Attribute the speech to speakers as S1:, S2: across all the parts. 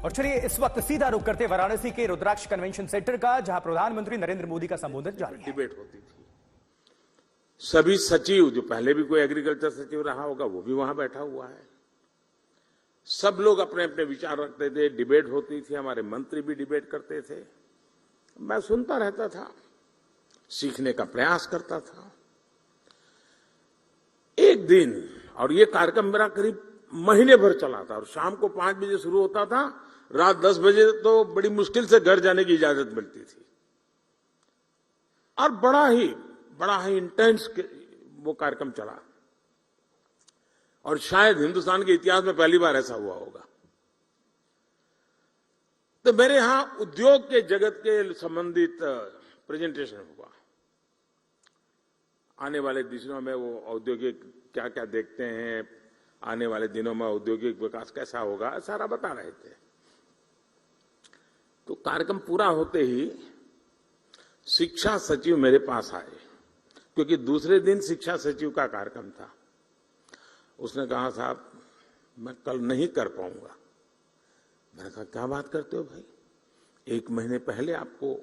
S1: और चलिए इस वक्त सीधा रुख करते वाराणसी के रुद्राक्ष कन्वेंशन सेंटर का, जहां प्रधानमंत्री नरेंद्र मोदी का संबोधन जारी है।
S2: डिबेट होती थी। सभी सचिव, जो पहले भी कोई एग्रीकल्चर सचिव रहा होगा, वो भी वहां बैठा हुआ है। सब लोग अपने अपने विचार रखते थे, डिबेट होती थी, हमारे मंत्री भी डिबेट करते थे। मैं सुनता रहता था, सीखने का प्रयास करता था। एक दिन, और ये कार्यक्रम मेरा करीब महीने भर चला था, और शाम को 5 बजे शुरू होता था, रात 10 बजे तो बड़ी मुश्किल से घर जाने की इजाजत मिलती थी। और बड़ा ही इंटेंस वो कार्यक्रम चला, और शायद हिंदुस्तान के इतिहास में पहली बार ऐसा हुआ होगा। तो मेरे यहां उद्योग के जगत के संबंधित प्रेजेंटेशन हुआ। आने वाले दिनों में वो औद्योगिक क्या क्या देखते हैं, आने वाले दिनों में औद्योगिक विकास कैसा होगा, सारा बता रहे थे। तो कार्यक्रम पूरा होते ही शिक्षा सचिव मेरे पास आए, क्योंकि दूसरे दिन शिक्षा सचिव का कार्यक्रम था। उसने कहा, साहब मैं कल नहीं कर पाऊंगा। मैंने कहा, क्या बात करते हो भाई, 1 महीने पहले आपको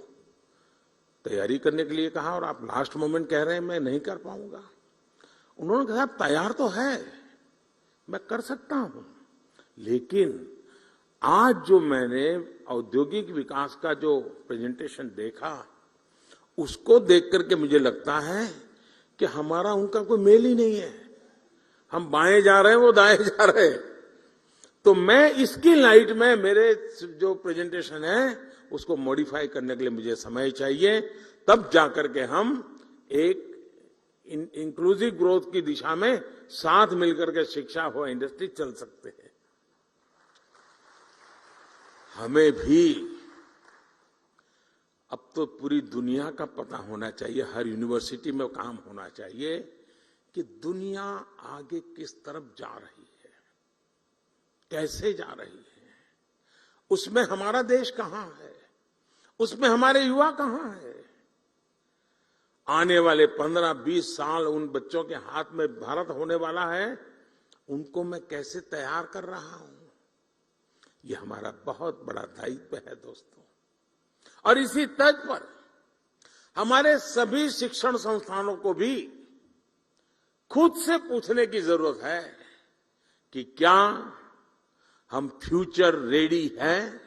S2: तैयारी करने के लिए कहा और आप लास्ट मोमेंट कह रहे हैं मैं नहीं कर पाऊंगा। उन्होंने कहा, तैयार तो है, मैं कर सकता हूं, लेकिन आज जो मैंने औद्योगिक विकास का जो प्रेजेंटेशन देखा, उसको देख करके मुझे लगता है कि हमारा उनका कोई मेल ही नहीं है। हम बाएं जा रहे हैं, वो दाएं जा रहे हैं। तो मैं इसकी लाइट में मेरे जो प्रेजेंटेशन है उसको मॉडिफाई करने के लिए मुझे समय चाहिए, तब जाकर के हम एक इंक्लूसिव ग्रोथ की दिशा में साथ मिलकर के शिक्षा हो, इंडस्ट्री चल सकते हैं। हमें भी अब तो पूरी दुनिया का पता होना चाहिए, हर यूनिवर्सिटी में काम होना चाहिए कि दुनिया आगे किस तरफ जा रही है, कैसे जा रही है, उसमें हमारा देश कहां है, उसमें हमारे युवा कहां है। आने वाले 15-20 साल उन बच्चों के हाथ में भारत होने वाला है, उनको मैं कैसे तैयार कर रहा हूं, ये हमारा बहुत बड़ा दायित्व है दोस्तों। और इसी तर्ज पर हमारे सभी शिक्षण संस्थानों को भी खुद से पूछने की जरूरत है कि क्या हम फ्यूचर रेडी हैं।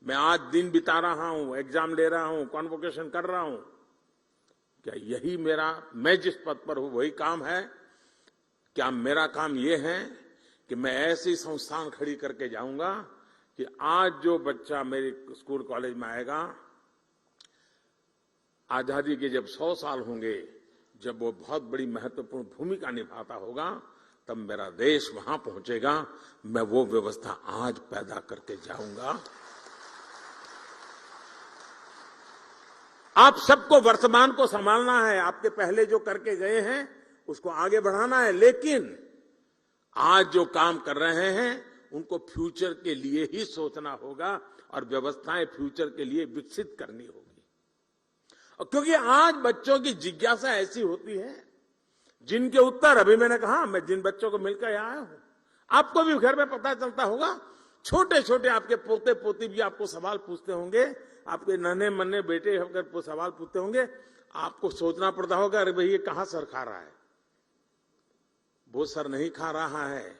S2: मैं आज दिन बिता रहा हूं, एग्जाम ले रहा हूं, कॉन्वोकेशन कर रहा हूं, क्या यही मैं जिस पद पर हूं वही काम है? क्या मेरा काम यह है कि मैं ऐसी संस्थान खड़ी करके जाऊंगा कि आज जो बच्चा मेरे स्कूल कॉलेज में आएगा, आजादी के जब 100 साल होंगे, जब वो बहुत बड़ी महत्वपूर्ण भूमिका निभाता होगा, तब मेरा देश वहां पहुंचेगा। मैं वो व्यवस्था आज पैदा करके जाऊंगा। आप सबको वर्तमान को संभालना है, आपके पहले जो करके गए हैं उसको आगे बढ़ाना है, लेकिन आज जो काम कर रहे हैं उनको फ्यूचर के लिए ही सोचना होगा और व्यवस्थाएं फ्यूचर के लिए विकसित करनी होगी। और क्योंकि आज बच्चों की जिज्ञासा ऐसी होती है जिनके उत्तर, अभी मैंने कहा, मैं जिन बच्चों को मिलकर आया हूं, आपको भी घर में पता चलता होगा, छोटे छोटे आपके पोते पोती भी आपको सवाल पूछते होंगे, आपके नन्हे मन्ने बेटे अगर सवाल पूछते होंगे, आपको सोचना पड़ता होगा, अरे भाई ये कहां सर खा रहा है। वो सर नहीं खा रहा है,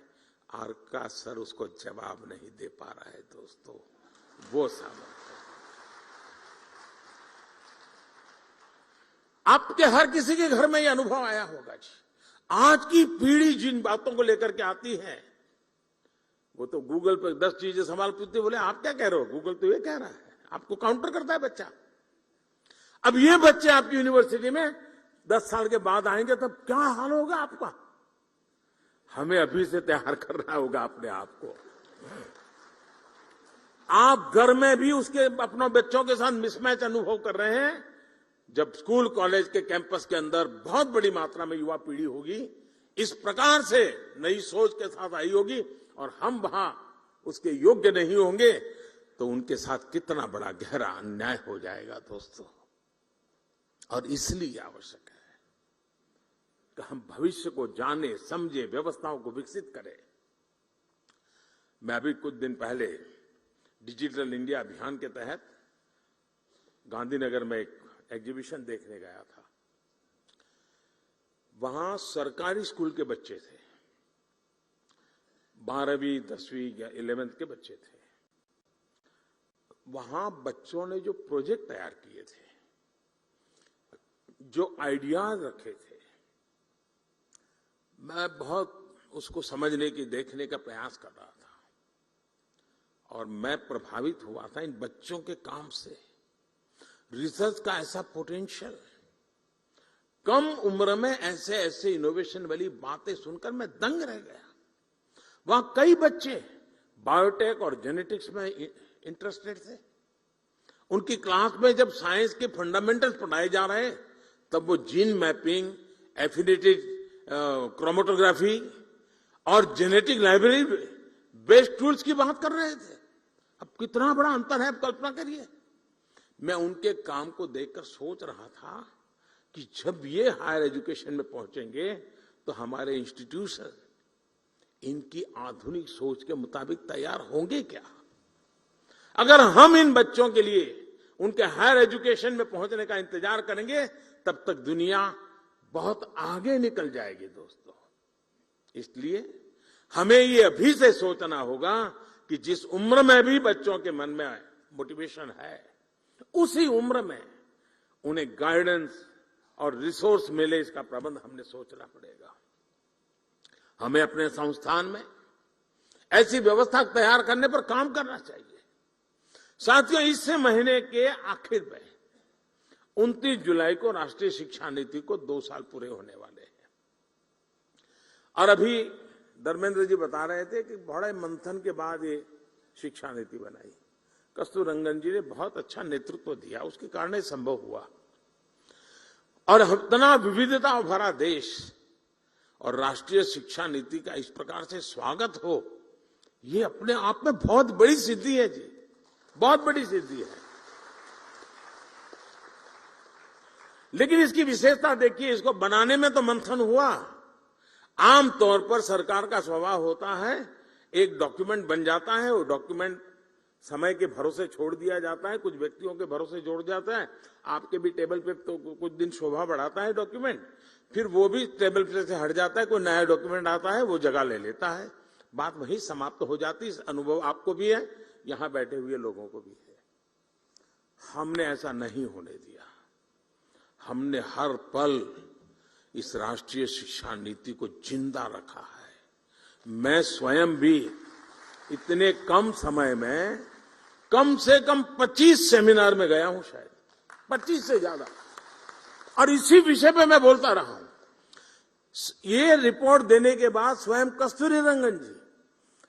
S2: और का सर उसको जवाब नहीं दे पा रहा है दोस्तों, वो सब आपके हर किसी के घर में ये अनुभव आया होगा जी। आज की पीढ़ी जिन बातों को लेकर के आती है, वो तो गूगल पे 10 चीजें सवाल पूछते, बोले आप क्या कह रहे हो, गूगल तो ये कह रहा है, आपको काउंटर करता है बच्चा। अब ये बच्चे आपकी यूनिवर्सिटी में 10 साल के बाद आएंगे, तब क्या हाल होगा आपका। हमें अभी से तैयार करना होगा अपने आप को। आप घर में भी उसके अपने बच्चों के साथ मिसमैच अनुभव कर रहे हैं। जब स्कूल कॉलेज के कैंपस के अंदर बहुत बड़ी मात्रा में युवा पीढ़ी होगी, इस प्रकार से नई सोच के साथ आई होगी, और हम वहां उसके योग्य नहीं होंगे, तो उनके साथ कितना बड़ा गहरा अन्याय हो जाएगा दोस्तों। और इसलिए आवश्यक है कि हम भविष्य को जाने, समझे, व्यवस्थाओं को विकसित करें। मैं अभी कुछ दिन पहले डिजिटल इंडिया अभियान के तहत गांधीनगर में एक एग्जीबिशन देखने गया था। वहां सरकारी स्कूल के बच्चे थे, 12वीं 10वीं या 11th के बच्चे थे। वहां बच्चों ने जो प्रोजेक्ट तैयार किए थे, जो आइडियाज रखे थे, मैं बहुत उसको समझने की, देखने का प्रयास कर रहा था और मैं प्रभावित हुआ था इन बच्चों के काम से। रिसर्च का ऐसा पोटेंशियल, कम उम्र में ऐसे ऐसे इनोवेशन वाली बातें सुनकर मैं दंग रह गया। वहां कई बच्चे बायोटेक और जेनेटिक्स में इंटरेस्टेड थे। उनकी क्लास में जब साइंस के फंडामेंटल्स पढ़ाए जा रहे हैं, तब वो जीन मैपिंग, एफिनिटी क्रोमेटोग्राफी और जेनेटिक लाइब्रेरी बेस्ड टूल्स की बात कर रहे थे। अब कितना बड़ा अंतर है, आप कल्पना करिए। मैं उनके काम को देखकर सोच रहा था कि जब ये हायर एजुकेशन में पहुंचेंगे तो हमारे इंस्टीट्यूशन इनकी आधुनिक सोच के मुताबिक तैयार होंगे क्या? अगर हम इन बच्चों के लिए उनके हायर एजुकेशन में पहुंचने का इंतजार करेंगे, तब तक दुनिया बहुत आगे निकल जाएगी दोस्तों। इसलिए हमें ये अभी से सोचना होगा कि जिस उम्र में भी बच्चों के मन में मोटिवेशन है, उसी उम्र में उन्हें गाइडेंस और रिसोर्स मिले, इसका प्रबंध हमने सोचना पड़ेगा। हमें अपने संस्थान में ऐसी व्यवस्था तैयार करने पर काम करना चाहिए। साथियों, इस महीने के आखिर में 29 जुलाई को राष्ट्रीय शिक्षा नीति को 2 साल पूरे होने वाले हैं। और अभी धर्मेंद्र जी बता रहे थे कि बड़े मंथन के बाद ये शिक्षा नीति बनाई। कस्तूररंगन जी ने बहुत अच्छा नेतृत्व दिया, उसके कारण ये संभव हुआ। और इतना विविधता भरा देश और राष्ट्रीय शिक्षा नीति का इस प्रकार से स्वागत हो, ये अपने आप में बहुत बड़ी सिद्धि है जी, बहुत बड़ी सिद्धि है। लेकिन इसकी विशेषता देखिए, इसको बनाने में तो मंथन हुआ। आमतौर पर सरकार का स्वभाव होता है, एक डॉक्यूमेंट बन जाता है, वो डॉक्यूमेंट समय के भरोसे छोड़ दिया जाता है, कुछ व्यक्तियों के भरोसे जोड़ जाता है। आपके भी टेबल पे तो कुछ दिन शोभा बढ़ाता है डॉक्यूमेंट, फिर वो भी टेबल पे से हट जाता है, कोई नया डॉक्यूमेंट आता है, वो जगह ले लेता है, बात वहीं समाप्त हो जाती है। अनुभव आपको भी है, यहां बैठे हुए लोगों को भी है। हमने ऐसा नहीं होने दिया। हमने हर पल इस राष्ट्रीय शिक्षा नीति को जिंदा रखा है। मैं स्वयं भी इतने कम समय में कम से कम 25 सेमिनार में गया हूं, शायद 25 से ज्यादा, और इसी विषय पे मैं बोलता रहा हूं। ये रिपोर्ट देने के बाद स्वयं कस्तूरीरंगन जी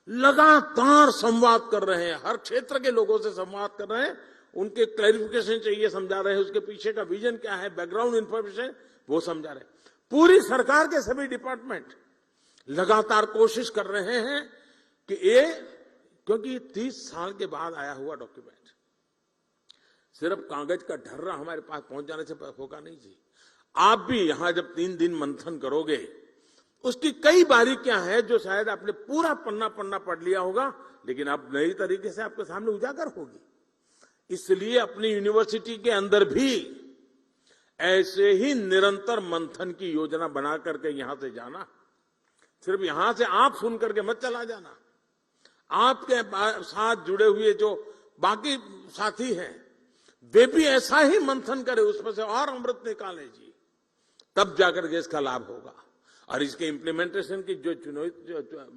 S2: लगातार संवाद कर रहे हैं, हर क्षेत्र के लोगों से संवाद कर रहे हैं, उनके क्लैरिफिकेशन चाहिए, समझा रहे हैं, उसके पीछे का विजन क्या है, बैकग्राउंड इंफॉर्मेशन वो समझा रहे हैं। पूरी सरकार के सभी डिपार्टमेंट लगातार कोशिश कर रहे हैं कि ये, क्योंकि 30 साल के बाद आया हुआ डॉक्यूमेंट सिर्फ कागज का ढर्रा हमारे पास पहुंच जाने से होगा नहीं जी। आप भी यहां जब 3 दिन मंथन करोगे, उसकी कई बारीकियां हैं जो शायद आपने पूरा पन्ना पढ़ लिया होगा, लेकिन अब नई तरीके से आपके सामने उजागर होगी। इसलिए अपनी यूनिवर्सिटी के अंदर भी ऐसे ही निरंतर मंथन की योजना बना करके यहां से जाना। सिर्फ यहां से आप सुन करके मत चला जाना, आपके साथ जुड़े हुए जो बाकी साथी हैं वे भी ऐसा ही मंथन करें, उसमें से और अमृत निकालें जी, तब जाकर के इसका लाभ होगा। और इसके इम्प्लीमेंटेशन की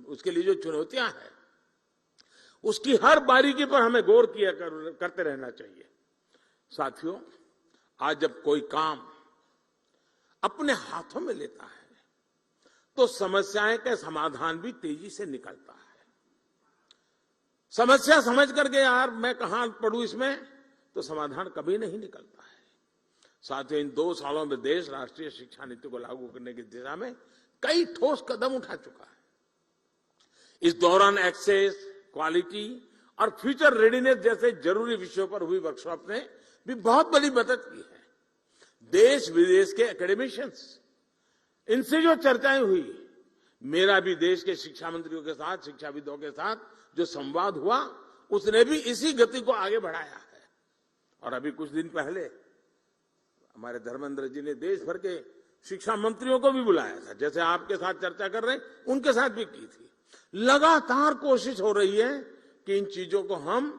S2: उसके लिए जो चुनौतियां हैं, उसकी हर बारीकी पर हमें गौर करते रहना चाहिए। साथियों, आज जब कोई काम अपने हाथों में लेता है तो समस्याएं का समाधान भी तेजी से निकलता है। समस्या समझ करके यार मैं कहां पढ़ूं इसमें, तो समाधान कभी नहीं निकलता है। साथियों, इन 2 सालों में देश राष्ट्रीय शिक्षा नीति को लागू करने की दिशा में कई ठोस कदम उठा चुका है। इस दौरान एक्सेस, क्वालिटी और फ्यूचर रेडीनेस जैसे जरूरी विषयों पर हुई वर्कशॉप ने भी बहुत बड़ी मदद की है। देश विदेश के एकेडमिशियंस, इनसे जो चर्चाएं हुई, मेरा भी देश के शिक्षा मंत्रियों के साथ, शिक्षाविदों के साथ जो संवाद हुआ उसने भी इसी गति को आगे बढ़ाया है। और अभी कुछ दिन पहले हमारे धर्मेंद्र जी ने देश भर के शिक्षा मंत्रियों को भी बुलाया था, जैसे आपके साथ चर्चा कर रहे हैं उनके साथ भी की थी। लगातार कोशिश हो रही है कि इन चीजों को हम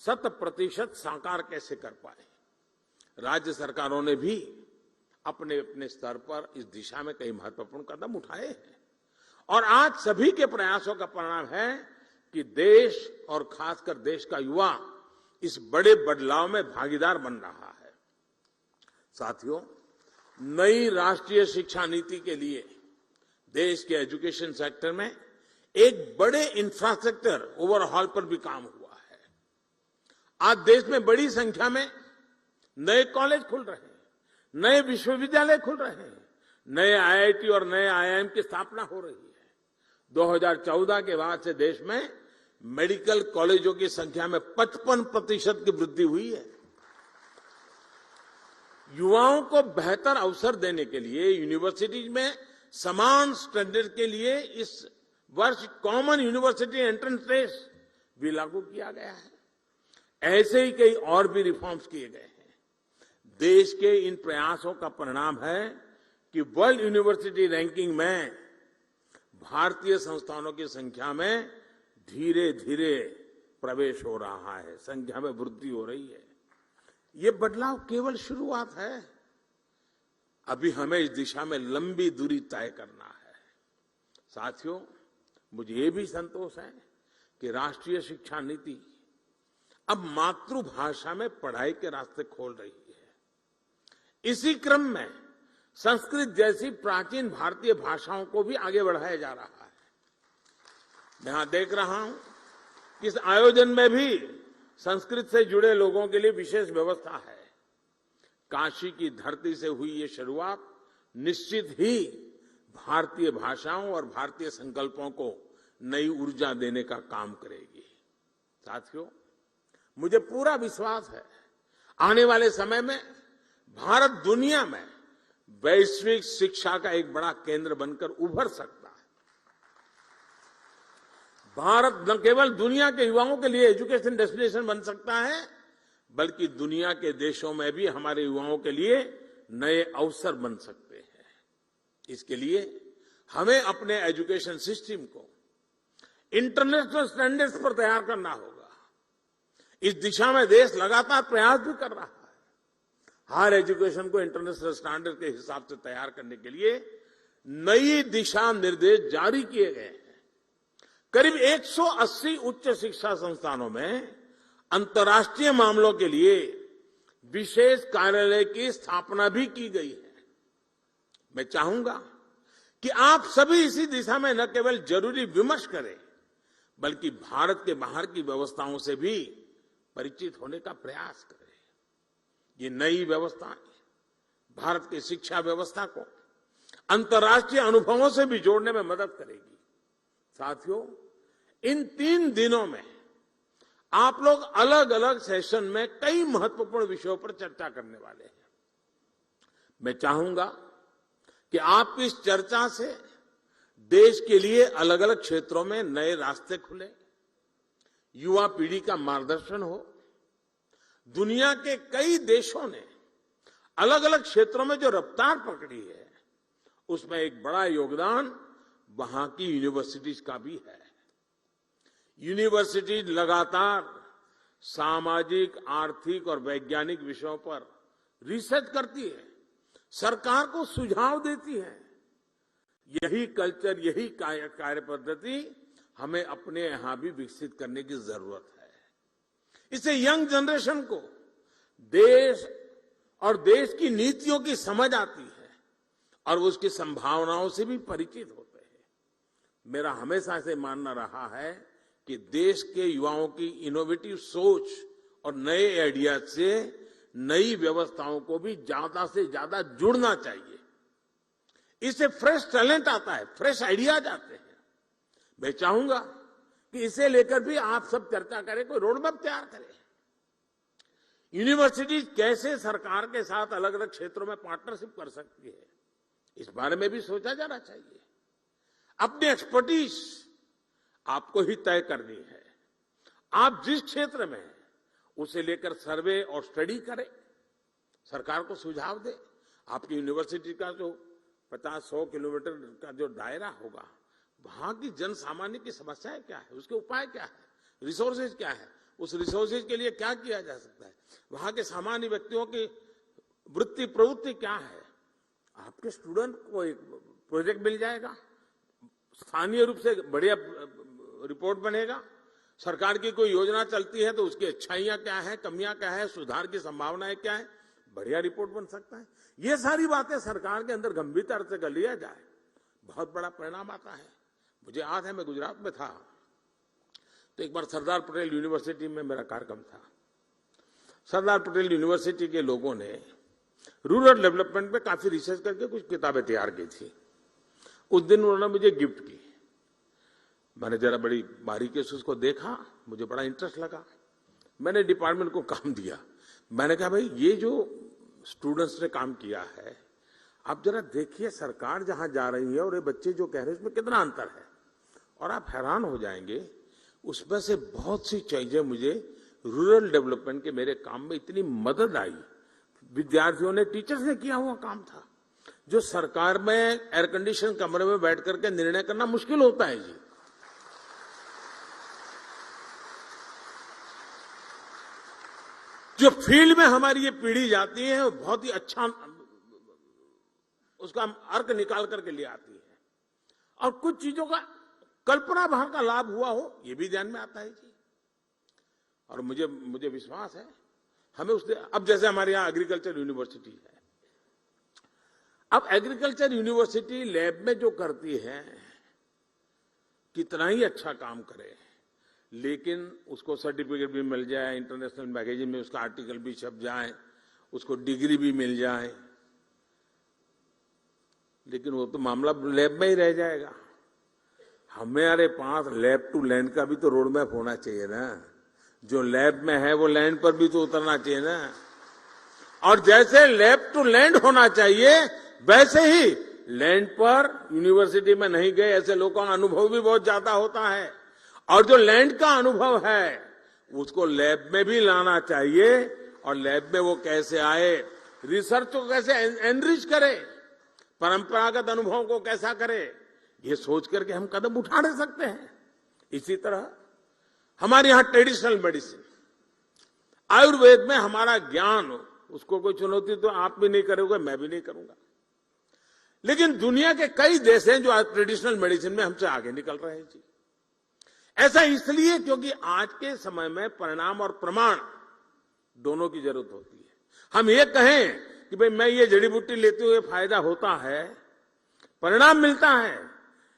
S2: 100% साकार कैसे कर पाए। राज्य सरकारों ने भी अपने अपने स्तर पर इस दिशा में कई महत्वपूर्ण कदम उठाए हैं और आज सभी के प्रयासों का परिणाम है कि देश और खासकर देश का युवा इस बड़े बदलाव में भागीदार बन रहा है। साथियों, नई राष्ट्रीय शिक्षा नीति के लिए देश के एजुकेशन सेक्टर में एक बड़े इंफ्रास्ट्रक्चर ओवरहॉल पर भी काम हुआ है। आज देश में बड़ी संख्या में नए कॉलेज खुल रहे हैं, नए विश्वविद्यालय खुल रहे हैं, नए आईआईटी और नए आईआईएम की स्थापना हो रही है। 2014 के बाद से देश में मेडिकल कॉलेजों की संख्या में 55% की वृद्धि हुई है। युवाओं को बेहतर अवसर देने के लिए यूनिवर्सिटीज में समान स्टैंडर्ड के लिए इस वर्ष कॉमन यूनिवर्सिटी एंट्रेंस टेस्ट भी लागू किया गया है। ऐसे ही कई और भी रिफॉर्म्स किए गए हैं। देश के इन प्रयासों का परिणाम है कि वर्ल्ड यूनिवर्सिटी रैंकिंग में भारतीय संस्थानों की संख्या में धीरे धीरे प्रवेश हो रहा है, संख्या में वृद्धि हो रही है। ये बदलाव केवल शुरुआत है, अभी हमें इस दिशा में लंबी दूरी तय करना है। साथियों, मुझे ये भी संतोष है कि राष्ट्रीय शिक्षा नीति अब मातृभाषा में पढ़ाई के रास्ते खोल रही है। इसी क्रम में संस्कृत जैसी प्राचीन भारतीय भाषाओं को भी आगे बढ़ाया जा रहा है। मैं यहां देख रहा हूं कि इस आयोजन में भी संस्कृत से जुड़े लोगों के लिए विशेष व्यवस्था है। काशी की धरती से हुई ये शुरुआत निश्चित ही भारतीय भाषाओं और भारतीय संकल्पों को नई ऊर्जा देने का काम करेगी। साथियों, मुझे पूरा विश्वास है आने वाले समय में भारत दुनिया में वैश्विक शिक्षा का एक बड़ा केंद्र बनकर उभर सकता है। भारत न केवल दुनिया के युवाओं के लिए एजुकेशन डेस्टिनेशन बन सकता है, बल्कि दुनिया के देशों में भी हमारे युवाओं के लिए नए अवसर बन सकते हैं। इसके लिए हमें अपने एजुकेशन सिस्टम को इंटरनेशनल स्टैंडर्ड्स पर तैयार करना होगा। इस दिशा में देश लगातार प्रयास भी कर रहा है। हायर एजुकेशन को इंटरनेशनल स्टैंडर्ड के हिसाब से तैयार करने के लिए नई दिशा निर्देश जारी किए गए हैं। करीब 180 उच्च शिक्षा संस्थानों में अंतर्राष्ट्रीय मामलों के लिए विशेष कार्यालय की स्थापना भी की गई है। मैं चाहूंगा कि आप सभी इसी दिशा में न केवल जरूरी विमर्श करें, बल्कि भारत के बाहर की व्यवस्थाओं से भी परिचित होने का प्रयास करें। ये नई व्यवस्थाएं भारत की शिक्षा व्यवस्था को अंतर्राष्ट्रीय अनुभवों से भी जोड़ने में मदद करेगी। साथियों, इन 3 दिनों में आप लोग अलग अलग सेशन में कई महत्वपूर्ण विषयों पर चर्चा करने वाले हैं। मैं चाहूंगा कि आपकी इस चर्चा से देश के लिए अलग अलग क्षेत्रों में नए रास्ते खुले, युवा पीढ़ी का मार्गदर्शन हो। दुनिया के कई देशों ने अलग अलग क्षेत्रों में जो रफ्तार पकड़ी है, उसमें एक बड़ा योगदान वहां की यूनिवर्सिटीज का भी है। यूनिवर्सिटीज लगातार सामाजिक, आर्थिक और वैज्ञानिक विषयों पर रिसर्च करती है, सरकार को सुझाव देती है। यही कल्चर, यही कार्य पद्धति हमें अपने यहां भी विकसित करने की जरूरत है। इससे यंग जनरेशन को देश और देश की नीतियों की समझ आती है और उसकी संभावनाओं से भी परिचित होते हैं। मेरा हमेशा से मानना रहा है कि देश के युवाओं की इनोवेटिव सोच और नए आइडियाज से नई व्यवस्थाओं को भी ज्यादा से ज्यादा जुड़ना चाहिए। इससे फ्रेश टैलेंट आता है, फ्रेश आइडियाज आते हैं। मैं चाहूंगा कि इसे लेकर भी आप सब चर्चा करें, कोई रोडमैप तैयार करें। यूनिवर्सिटी कैसे सरकार के साथ अलग अलग क्षेत्रों में पार्टनरशिप कर सकती है, इस बारे में भी सोचा जाना चाहिए। अपनी एक्सपर्टीज, आपको ही तय करनी है। आप जिस क्षेत्र में हैं उसे लेकर सर्वे और स्टडी करें, सरकार को सुझाव दे। आपकी यूनिवर्सिटी का जो 50-100 किलोमीटर का जो दायरा होगा, वहां की जन सामान्य की समस्याएं क्या है, उसके उपाय क्या है, रिसोर्सेज क्या है, उस रिसोर्सेज के लिए क्या किया जा सकता है, वहां के सामान्य व्यक्तियों की वृत्ति प्रवृत्ति क्या है। आपके स्टूडेंट को एक प्रोजेक्ट मिल जाएगा, स्थानीय रूप से बढ़िया रिपोर्ट बनेगा। सरकार की कोई योजना चलती है तो उसकी अच्छाइयां क्या है, कमियां क्या है, सुधार की संभावनाएं क्या है, बढ़िया रिपोर्ट बन सकता है। ये सारी बातें सरकार के अंदर गंभीरता से कर लिया जाए, बहुत बड़ा परिणाम आता है। मुझे याद है, मैं गुजरात में था तो एक बार सरदार पटेल यूनिवर्सिटी में मेरा कार्यक्रम था। सरदार पटेल यूनिवर्सिटी के लोगों ने रूरल डेवलपमेंट पे काफी रिसर्च करके कुछ किताबें तैयार की थी। उस दिन उन्होंने मुझे गिफ्ट की। मैंने जरा बड़ी बारीकी से उसको देखा, मुझे बड़ा इंटरेस्ट लगा। मैंने डिपार्टमेंट को काम दिया। मैंने कहा, भाई ये जो स्टूडेंट्स ने काम किया है, आप जरा देखिए सरकार जहां जा रही है और ये बच्चे जो कह रहे हैं उसमें कितना अंतर है, और आप हैरान हो जाएंगे। उसमें से बहुत सी चीजें मुझे रूरल डेवलपमेंट के मेरे काम में इतनी मदद आई। विद्यार्थियों ने, टीचर्स ने किया हुआ काम था, जो सरकार में एयर कंडीशन कमरे में बैठ करके निर्णय करना मुश्किल होता है जी। जो फील्ड में हमारी ये पीढ़ी जाती है वो बहुत ही अच्छा उसका अर्थ निकाल करके ले आती है, और कुछ चीजों का कल्पना भर का लाभ हुआ हो ये भी ध्यान में आता है जी। और मुझे विश्वास है हमें अब जैसे हमारे यहाँ एग्रीकल्चर यूनिवर्सिटी है, अब एग्रीकल्चर यूनिवर्सिटी लैब में जो करती है कितना ही अच्छा काम करे, लेकिन उसको सर्टिफिकेट भी मिल जाए, इंटरनेशनल मैगजीन में उसका आर्टिकल भी छप जाए, उसको डिग्री भी मिल जाए, लेकिन वो तो मामला लैब में ही रह जाएगा। हमारे पास लैब टू लैंड का भी तो रोड मैप होना चाहिए ना। जो लैब में है वो लैंड पर भी तो उतरना चाहिए ना। और जैसे लैब टू लैंड होना चाहिए, वैसे ही लैंड पर यूनिवर्सिटी में नहीं गए ऐसे लोगों का अनुभव भी बहुत ज्यादा होता है, और जो लैंड का अनुभव है उसको लैब में भी लाना चाहिए। और लैब में वो कैसे आए, रिसर्च को कैसे एनरिच करे, परंपरागत अनुभव को कैसा करे, ये सोच करके हम कदम उठा नहीं सकते हैं। इसी तरह हमारे यहां ट्रेडिशनल मेडिसिन, आयुर्वेद में हमारा ज्ञान, उसको कोई चुनौती तो आप भी नहीं करोगे, मैं भी नहीं करूंगा, लेकिन दुनिया के कई देश हैं जो आज ट्रेडिशनल मेडिसिन में हमसे आगे निकल रहे हैं जी। ऐसा इसलिए क्योंकि आज के समय में परिणाम और प्रमाण दोनों की जरूरत होती है। हम ये कहें कि भाई मैं ये जड़ी बूटी लेते हुए फायदा होता है, परिणाम मिलता है,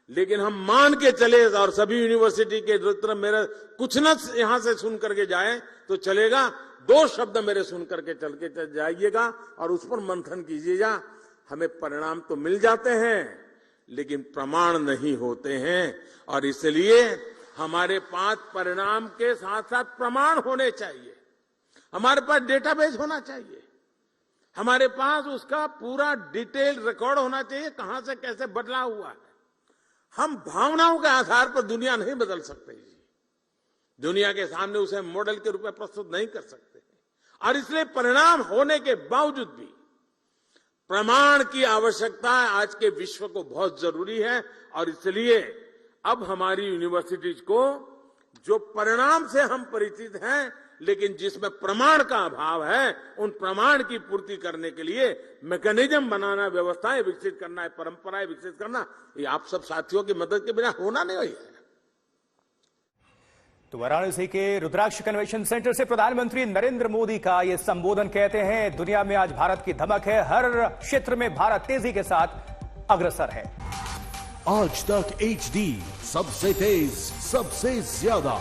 S2: लेकिन हम मान के चले और सभी यूनिवर्सिटी के तरफ मेरा कुछ न यहां से सुन करके जाए तो चलेगा, 2 शब्द मेरे सुन करके चल के जाइएगा और उस पर मंथन कीजिएगा। हमें परिणाम तो मिल जाते हैं लेकिन प्रमाण नहीं होते हैं, और इसलिए हमारे पास परिणाम के साथ साथ प्रमाण होने चाहिए। हमारे पास डेटाबेस होना चाहिए, हमारे पास उसका पूरा डिटेल रिकॉर्ड होना चाहिए, कहां से कैसे बदला हुआ है। हम भावनाओं के आधार पर दुनिया नहीं बदल सकते जी, दुनिया के सामने उसे मॉडल के रूप में प्रस्तुत नहीं कर सकते, और इसलिए परिणाम होने के बावजूद भी प्रमाण की आवश्यकता आज के विश्व को बहुत जरूरी है। और इसलिए अब हमारी यूनिवर्सिटीज को जो परिणाम से हम परिचित हैं लेकिन जिसमें प्रमाण का अभाव है, उन प्रमाण की पूर्ति करने के लिए मैकेनिज्म बनाना, व्यवस्थाएं विकसित करना है, परंपराएं विकसित करना, ये आप सब साथियों की मदद के बिना होना नहीं है।
S1: तो वाराणसी के रुद्राक्ष कन्वेंशन सेंटर से प्रधानमंत्री नरेंद्र मोदी का ये संबोधन, कहते हैं दुनिया में आज भारत की धमक है, हर क्षेत्र में भारत तेजी के साथ अग्रसर है।
S3: आज तक HD सबसे तेज, सबसे ज्यादा।